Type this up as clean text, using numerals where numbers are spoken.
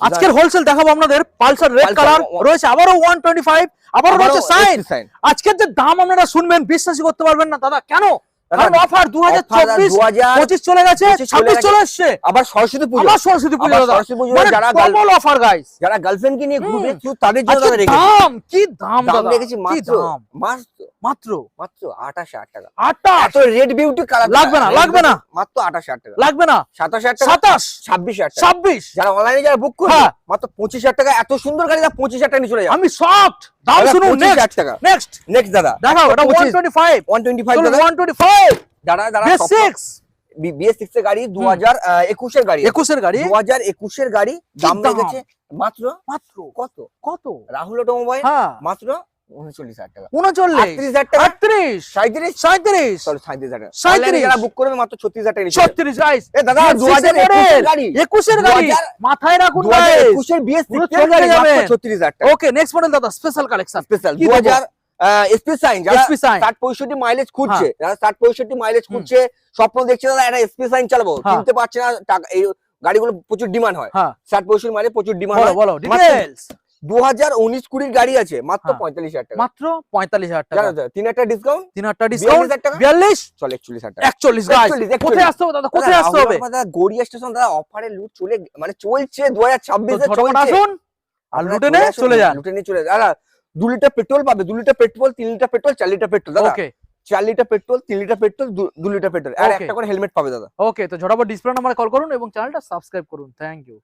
আজকের হোলসেল দেখাবো আপনাদের পালসার রেড কালার রয়েছে, আবারও 125, আবারও রয়েছে সাইন। আজকের যে দাম আপনারা শুনবেন বিশ্বাসই করতে পারবেন না দাদা। কেন? কারণ অফার 2024 25 চলে গেছে, 26 চলে আসছে, আবার সরস্বতী পুজো, আবার সরস্বতী পুজো দাদা। মানে যারা ডাবল অফার গাইস, যারা গার্লফ্রেন্ড কে নিয়ে ঘুরবে তাদের জন্য দাদা রেখেছি। দাম কি দাম দাদা রেখেছি মাত্র মাত্র 28000 টাকা। 28 এত রেড বিউটি কালার লাগবে না, লাগবে না, মাত্র 28000 টাকা লাগবে না, 27000 টাকা, 27 26000 টাকা। 26 যারা অনলাইনে যারা বুক করবে মাত্র 25000 টাকা। এত সুন্দর গাড়ি দাদা 25000 টাকা নিয়ে চলে যাবে। আমি সফট দাম শুনুন। 25000 টাকা। নেক্সট দাদা দেখাও, এটা 125 দাদা 125 যারা BS6 এর গাড়ি 2021 এর গাড়ি, 2021 এর গাড়ি দাম রেখেছে মাত্র কত কত রাহুল অটোমোবাইল মাত্র 39000 টাকা, 39000 টাকা, 38 37 37 যারা বুক করবে মাত্র 36000 টাকা। 36 গাইস, এ দাদা 2021 এর গাড়ি, 21 এর গাড়ি মাথায় রাখুন গাইস, 2021 এর BS6 এর গাড়ি মাত্র 36000 টাকা। ওকে নেক্সট মডেল দাদা, special collection, special 2000 SP sign, যারা 60-65 মাইলেজ খুঁজছে, যারা 60-65 মাইলেজ খুঁজছে, স্বপ্ন দেখছে দাদা একটা এসপি সাইন চালাবো, কিনতে পারছে না, টাকা এই গাড়িগুলো প্রচুর ডিমান্ড হয়, 60-65 মাইলেজ প্রচুর ডিমান্ড হয়। বলো ডিটেইলস। 2019-20 গাড়ি আছে মাত্র 45000 টাকা, মাত্র 45000 টাকা, জানো তো 3 ডিসকাউন্ট, 3 ডিসকাউন্ট 42 চলে 41000 টাকা। 41 গাইস, কোথায় আসতে হবে দাদা, কোথায় আসতে হবে? দাদা গড়িয়া স্টেশন দাদা, অফারে লুট চলে মানে চলছে 2026 এ চলছে, আসুন আর লুটে নিয়ে চলে যান, লুটে নিয়ে চলে যান। দাদা 2 লিটার পেট্রোল পাবে, 2 litre petrol, 3 litre petrol, 4 litre petrol দাদা। Okay 4 litre petrol, 3 litre petrol, 2 litre petrol, আর একটা করে হেলমেট পাবে দাদা। ওকে তো ঝটাপট ডিসপ্লে নাম্বারে কল করুন এবং চ্যানেলটা সাবস্ক্রাইব করুন। Thank you.